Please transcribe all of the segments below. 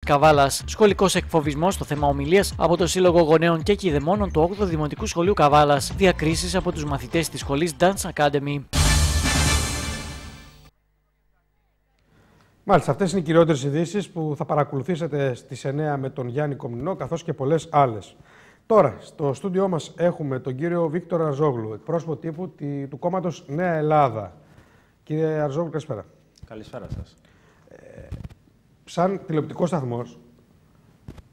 Καβάλας. Σχολικός εκφοβισμός στο θέμα ομιλίας από το Σύλλογο Γονέων και Κηδεμόνων του 8ου Δημοτικού Σχολείου Καβάλας. Διακρίσεις από τους μαθητές της σχολής Dance Academy. Μάλιστα, αυτές είναι οι κυριότερες ειδήσεις που θα παρακολουθήσετε στις 9 με τον Γιάννη Κομνηνό, καθώς και πολλές άλλες. Τώρα, στο στούντιό μας έχουμε τον κύριο Βίκτορα Αρζόγλου, εκπρόσωπο τύπου του κόμματος Νέα Ελλάδα. Κύριε Αρζόγλου, καλησπέρα. Καλησπέρα σας. Σαν τηλεοπτικός σταθμός,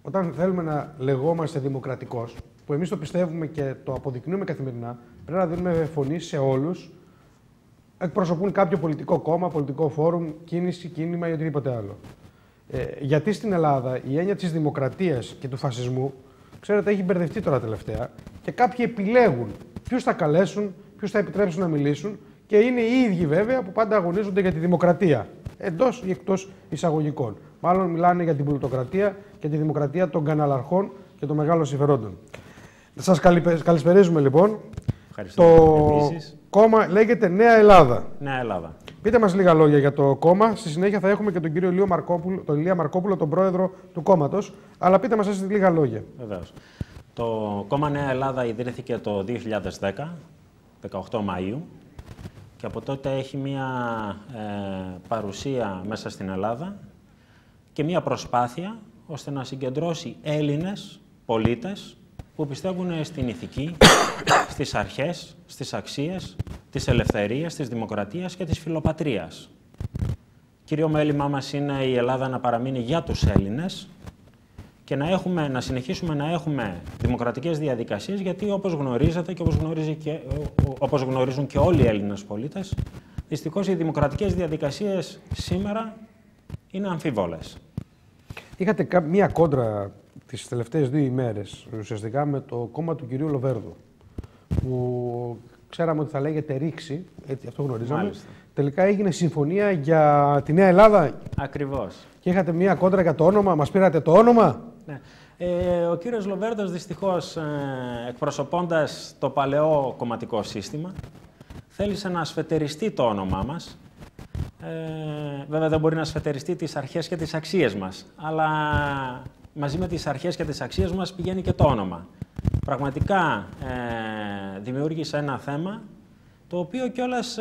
όταν θέλουμε να λεγόμαστε δημοκρατικός, που εμείς το πιστεύουμε και το αποδεικνύουμε καθημερινά, πρέπει να δίνουμε φωνή σε όλους. Εκπροσωπούν κάποιο πολιτικό κόμμα, πολιτικό φόρουμ, κίνηση, κίνημα ή οτιδήποτε άλλο. Γιατί στην Ελλάδα η έννοια της δημοκρατίας και του φασισμού, ξέρετε, έχει μπερδευτεί τώρα τελευταία και κάποιοι επιλέγουν ποιους θα καλέσουν, ποιους θα επιτρέψουν να μιλήσουν και είναι οι ίδιοι βέβαια που πάντα αγωνίζονται για τη δημοκρατία, εντός ή εκτός εισαγωγικών. Μάλλον μιλάνε για την πλουτοκρατία και τη δημοκρατία των καναλαρχών και των μεγάλων συμφερόντων. Σας καλησπερίζουμε λοιπόν. Το κόμμα λέγεται Νέα Ελλάδα. Νέα Ελλάδα. Πείτε μας λίγα λόγια για το κόμμα. Στη συνέχεια θα έχουμε και τον κύριο Ηλία Μαρκόπουλο, τον πρόεδρο του κόμματος. Αλλά πείτε μας εσείς λίγα λόγια. Βεβαίως. Το κόμμα Νέα Ελλάδα ιδρύθηκε το 2010, 18 Μαΐου. Και από τότε έχει μια παρουσία μέσα στην Ελλάδα και μια προσπάθεια ώστε να συγκεντρώσει Έλληνες πολίτες που πιστεύουν στην ηθική, στις αρχές, στις αξίες, της ελευθερίας, της δημοκρατίας και της φιλοπατρίας. Κύριο μέλημά μας είναι η Ελλάδα να παραμείνει για τους Έλληνες και να συνεχίσουμε να έχουμε δημοκρατικές διαδικασίες, γιατί όπως γνωρίζετε και όπως γνωρίζουν και όλοι οι Έλληνες πολίτες, δυστυχώς οι δημοκρατικές διαδικασίες σήμερα είναι αμφίβολες. Είχατε μία κόντρα τις τελευταίες 2 ημέρες, ουσιαστικά με το κόμμα του κυρίου Λοβέρδου, που ξέραμε ότι θα λέγεται Ρήξη, έτσι, αυτό γνωρίζαμε. Μάλιστα. Τελικά έγινε συμφωνία για τη Νέα Ελλάδα. Ακριβώς. Και είχατε μία κόντρα για το όνομα, μας πήρατε το όνομα. Ναι. Ο κύριος Λοβέρδος, δυστυχώς, εκπροσωπώντας το παλαιό κομματικό σύστημα, θέλησε να ασφετεριστεί το όνομά μας. Βέβαια δεν μπορεί να ασφετεριστεί τις αρχές και τις αξίες μας, αλλά μαζί με τις αρχές και τις αξίες μας πηγαίνει και το όνομα. Πραγματικά δημιούργησε ένα θέμα το οποίο κιόλας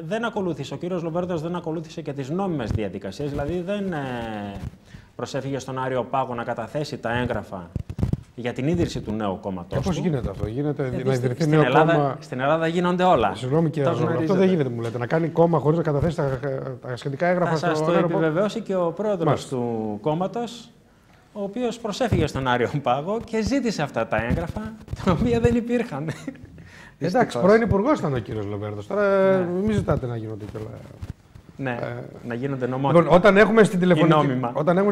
δεν ακολούθησε. Ο κύριος Λοβέρδος δεν ακολούθησε και τις νόμιμες διαδικασίες, δηλαδή δεν προσέφυγε στον Άριο Πάγο να καταθέσει τα έγγραφα για την ίδρυση του νέου κόμματος. Πώς γίνεται αυτό, γίνεται να ιδρυθεί νέο κόμμα? Στην Ελλάδα γίνονται όλα. Συγγνώμη κύριε Αρζόγλου, αυτό δεν γίνεται, μου λέτε, να κάνει κόμμα χωρίς να καταθέσει τα σχετικά έγγραφα. Θα σας το επιβεβαιώσει και ο πρόεδρος του κόμματος, ο οποίος προσέφυγε στον Άριο Πάγο και ζήτησε αυτά τα έγγραφα, τα οποία δεν υπήρχαν. Εντάξει, πρώην υπουργός ήταν ο κύριος Λοβέρδος. Τώρα μην ζητάτε να γίνονται κιόλα. Ναι, να γίνονται νομότυπα. Λοιπόν, όταν έχουμε στην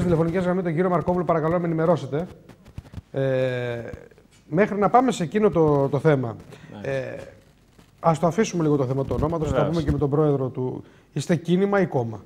τηλεφωνική γραμμή τον κύριο Μαρκόπουλο, παρακαλώ να με ενημερώσετε. Μέχρι να πάμε σε εκείνο το θέμα. Ας το αφήσουμε λίγο το θέμα του ονόματος, θα τα πούμε και με τον πρόεδρο του. Είστε κίνημα ή κόμμα?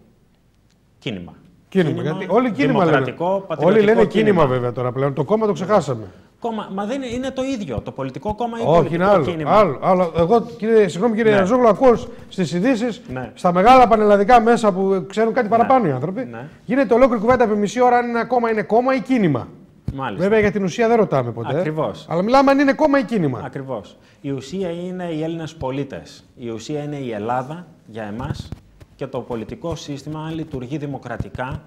Κίνημα. Κίνημα, γιατί όλοι κίνημα λένε. Όλοι λένε κίνημα βέβαια τώρα πλέον. Το κόμμα το ξεχάσαμε. Κόμμα, μα δεν είναι το ίδιο. Το πολιτικό κόμμα ή το πολιτικό κίνημα. Άλλο. Εγώ, συγγνώμη κύριε Αρζόγλου, ακούω στις ειδήσεις, στα μεγάλα πανελλαδικά μέσα που ξέρουν κάτι παραπάνω οι άνθρωποι, γίνεται ολόκληρη κουβέντα από μισή ώρα αν ένα κόμμα είναι κόμμα ή κίνημα. Μάλιστα. Βέβαια για την ουσία δεν ρωτάμε ποτέ. Ακριβώς. Αλλά μιλάμε αν είναι κόμμα ή κίνημα. Ακριβώς. Η ουσία είναι οι Έλληνες πολίτες. Η ουσία είναι η Ελλάδα για εμάς και το πολιτικό σύστημα αν λειτουργεί δημοκρατικά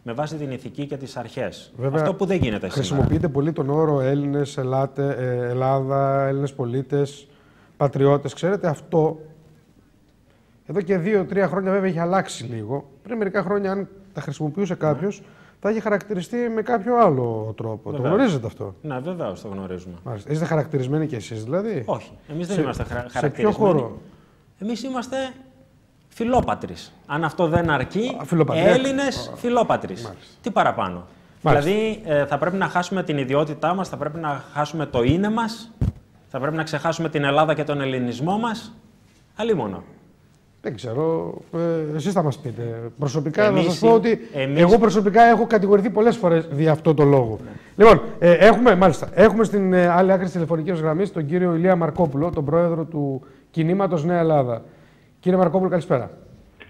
με βάση την ηθική και τις αρχές. Βέβαια, αυτό που δεν γίνεται σήμερα. Χρησιμοποιείτε πολύ τον όρο Έλληνες, Ελλάδα, Έλληνες πολίτες, πατριώτες. Ξέρετε αυτό, εδώ και 2-3 χρόνια βέβαια έχει αλλάξει λίγο. Πριν μερικά χρόνια αν τα χρησιμοποιούσε κάποιος, θα έχει χαρακτηριστεί με κάποιο άλλο τρόπο. Βεβαίως. Το γνωρίζετε αυτό? Ναι, βεβαίως το γνωρίζουμε. Μάλιστα. Είστε χαρακτηρισμένοι κι εσείς δηλαδή? Όχι, εμείς δεν είμαστε χαρακτηρισμένοι. Σε ποιο χώρο? Εμείς είμαστε φιλόπατρις. Αν αυτό δεν αρκεί, Έλληνες φιλόπατρις. Τι παραπάνω? Μάλιστα. Δηλαδή θα πρέπει να χάσουμε την ιδιότητά μας, θα πρέπει να χάσουμε το είναι μας, θα πρέπει να ξεχάσουμε την Ελλάδα και τον ελληνισμό μας. Αλίμονο. Δεν ξέρω, εσείς θα μας πείτε. Προσωπικά θα σας πω ότι εγώ προσωπικά έχω κατηγορηθεί πολλές φορές δι' αυτό το λόγο. Ναι. Λοιπόν, έχουμε στην άλλη άκρη της τηλεφωνικής γραμμής τον κύριο Ηλία Μαρκόπουλο, τον πρόεδρο του κινήματος Νέα Ελλάδα. Κύριε Μαρκόπουλο, καλησπέρα.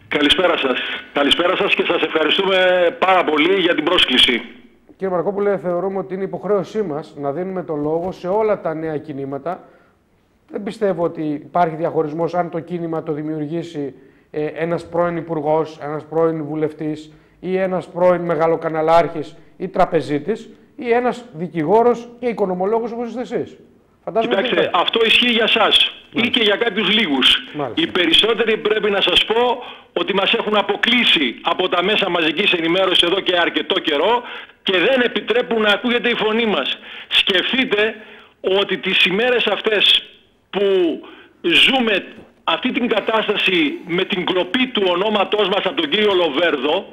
Καλησπέρα σας. Καλησπέρα σας και σας ευχαριστούμε πάρα πολύ για την πρόσκληση. Κύριε Μαρκόπουλε, θεωρούμε ότι είναι υποχρέωσή μας να δίνουμε το λόγο σε όλα τα νέα κινήματα. Δεν πιστεύω ότι υπάρχει διαχωρισμός αν το κίνημα το δημιουργήσει ένας πρώην υπουργός, ένας πρώην βουλευτής ή ένας πρώην μεγαλοκαναλάρχης ή τραπεζίτης ή ένας δικηγόρος και οικονομολόγος όπως είστε εσείς. Κοιτάξτε, αυτό ισχύει για σας ή και για κάποιους λίγους. Οι περισσότεροι πρέπει να σας πω ότι μας έχουν αποκλείσει από τα μέσα μαζικής ενημέρωσης εδώ και αρκετό καιρό και δεν επιτρέπουν να ακούγεται η φωνή μας. Σκεφτείτε ότι τις ημέρες αυτές που ζούμε αυτή την κατάσταση με την κλοπή του ονόματός μας από τον κύριο Λοβέρδο,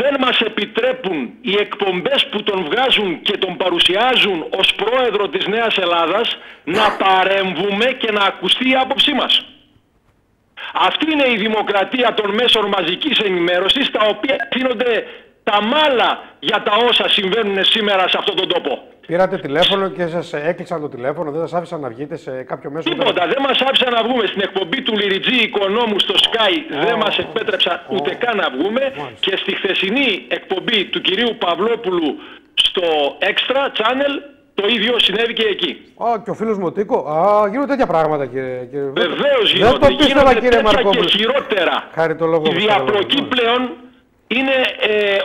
δεν μας επιτρέπουν οι εκπομπές που τον βγάζουν και τον παρουσιάζουν ως πρόεδρο της Νέας Ελλάδας να παρέμβουμε και να ακουστεί η άποψή μας. Αυτή είναι η δημοκρατία των μέσων μαζικής ενημέρωσης, τα οποία αφήνονται τα μάλα για τα όσα συμβαίνουν σήμερα σε αυτόν τον τόπο. Πήρατε τηλέφωνο και σας έκλεισαν το τηλέφωνο, δεν σας άφησαν να βγείτε σε κάποιο μέσο? Τίποτα, δεν μας άφησαν να βγούμε. Στην εκπομπή του Λιριτζή Οικονόμου στο Sky δεν μας επέτρεψαν ούτε καν να βγούμε και στη χθεσινή εκπομπή του κυρίου Παυλόπουλου στο Extra Channel το ίδιο συνέβη και εκεί. Και ο φίλος μου ο Τίκο. Γίνονται τέτοια πράγματα, κύριε. Βεβαίως γίνονται. Γίνονται τέτοια και χειρότερα. Η διαπλοκή πλέον είναι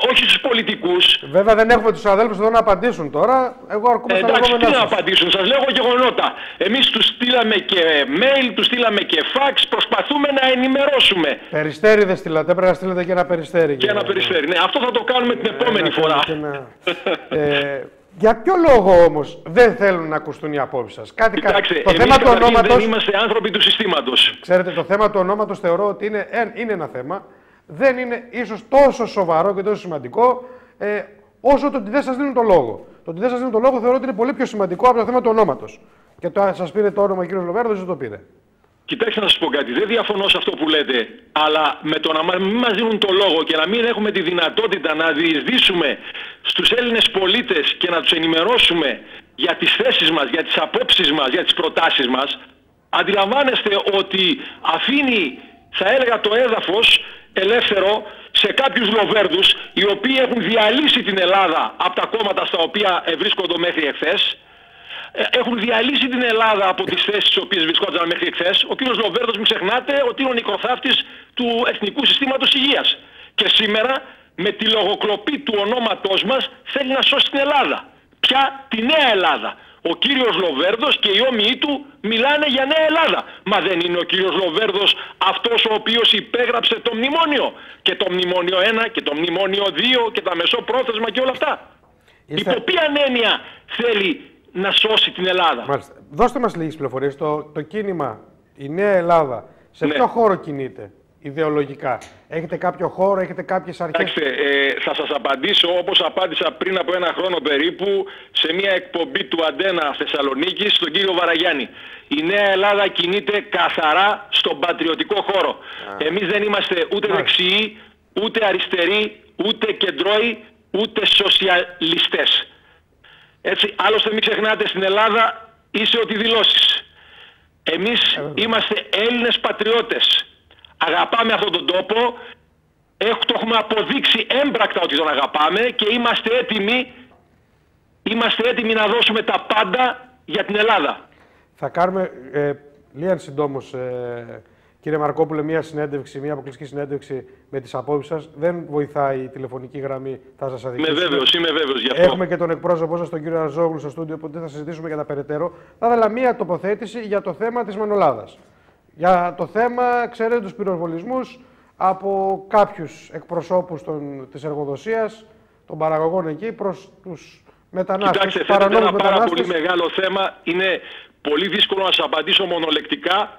όχι στους πολιτικούς. Βέβαια δεν έχουμε τους αδέλφους εδώ να απαντήσουν τώρα. Εγώ αρκούμαι στα λεγόμενά σας. Τι να απαντήσουν, σας λέγω γεγονότα. Εμείς τους στείλαμε και mail, τους στείλαμε και fax, προσπαθούμε να ενημερώσουμε. Περιστέρι δεν στείλατε, πρέπει να στείλετε και ένα περιστέρι. Και ένα περιστέρι, ναι. Αυτό θα το κάνουμε την επόμενη φορά. Για ποιο λόγο όμως δεν θέλουν να ακουστούν οι απόψεις σας? Κοιτάξτε, το θέμα του ονόματος... δεν είμαστε άνθρωποι του συστήματος. Ξέρετε, το θέμα του ονόματος θεωρώ ότι είναι ένα θέμα. Δεν είναι ίσως τόσο σοβαρό και τόσο σημαντικό όσο το ότι δεν σας δίνουν το λόγο. Το ότι δεν σας δίνουν το λόγο θεωρώ ότι είναι πολύ πιο σημαντικό από το θέμα του ονόματος. Και το αν σας πήρε το όνομα ο κ. Λοβέρδος δεν το πήρε. Κοιτάξτε να σας πω κάτι, δεν διαφωνώ σε αυτό που λέτε, αλλά με το να μην μας δίνουν το λόγο και να μην έχουμε τη δυνατότητα να διεισδύσουμε στους Έλληνες πολίτες και να τους ενημερώσουμε για τις θέσεις μας, για τις απόψεις μας, για τις προτάσεις μας, αντιλαμβάνεστε ότι αφήνει, θα έλεγα, το έδαφος ελεύθερο σε κάποιους Λοβέρδους οι οποίοι έχουν διαλύσει την Ελλάδα από τα κόμματα στα οποία βρίσκονται μέχρι εχθές. Έχουν διαλύσει την Ελλάδα από τις θέσεις στις οποίες βρισκόταν μέχρι εχθές. Ο κύριος Λοβέρδος, μην ξεχνάτε ότι είναι ο νοικοθάφτης του Εθνικού Συστήματος Υγείας. Και σήμερα με τη λογοκλοπή του ονόματός μας θέλει να σώσει την Ελλάδα. Πια τη Νέα Ελλάδα. Ο κύριος Λοβέρδος και οι όμοιοι του μιλάνε για Νέα Ελλάδα. Μα δεν είναι ο κύριος Λοβέρδος αυτός ο οποίος υπέγραψε το μνημόνιο? Και το μνημόνιο 1 και το μνημόνιο 2 και τα μεσοπρόθεσμα και όλα αυτά. Υπό ποια έννοια θέλει να σώσει την Ελλάδα? Μάλιστα. Δώστε μας λίγες πληροφορίες. Το κίνημα η Νέα Ελλάδα σε ποιο χώρο κινείται ιδεολογικά? Έχετε κάποιο χώρο, έχετε κάποιες αρχές? Κοιτάξτε, θα σας απαντήσω όπως απάντησα πριν από ένα χρόνο περίπου σε μια εκπομπή του Αντένα Θεσσαλονίκη στον κύριο Βαραγιάννη. Η Νέα Ελλάδα κινείται καθαρά στον πατριωτικό χώρο. Εμείς δεν είμαστε ούτε δεξιοί, ούτε αριστεροί, ούτε κεντρώοι, ούτε σοσιαλιστές. Έτσι, άλλωστε μην ξεχνάτε, στην Ελλάδα είσαι ό,τι δηλώσεις. Εμείς είμαστε Έλληνες πατριώτες. Αγαπάμε αυτόν τον τόπο, το έχουμε αποδείξει έμπρακτα ότι τον αγαπάμε και είμαστε έτοιμοι να δώσουμε τα πάντα για την Ελλάδα. Θα κάνουμε λίγαν συντόμως, κύριε Μαρκόπουλε, μια αποκλειστική συνέντευξη με τις απόψεις σας. Δεν βοηθάει η τηλεφωνική γραμμή, θα σας αδικήσουμε. Είμαι βέβαιος γι' αυτό. Έχουμε και τον εκπρόσωπό σας, τον κύριο Αρζόγλου, στο στούντιο, οπότε θα συζητήσουμε για τα περαιτέρω. Θα ήθελα μια τοποθέτηση για το θέμα της Μανολάδας. Για το θέμα, ξέρετε, τους πυροβολισμούς από κάποιους εκπροσώπους της εργοδοσίας, των παραγωγών εκεί, προς τους μετανάστες. Κοιτάξτε, θέτετε ένα πάρα πολύ μεγάλο θέμα. Είναι πολύ δύσκολο να σας απαντήσω μονολεκτικά.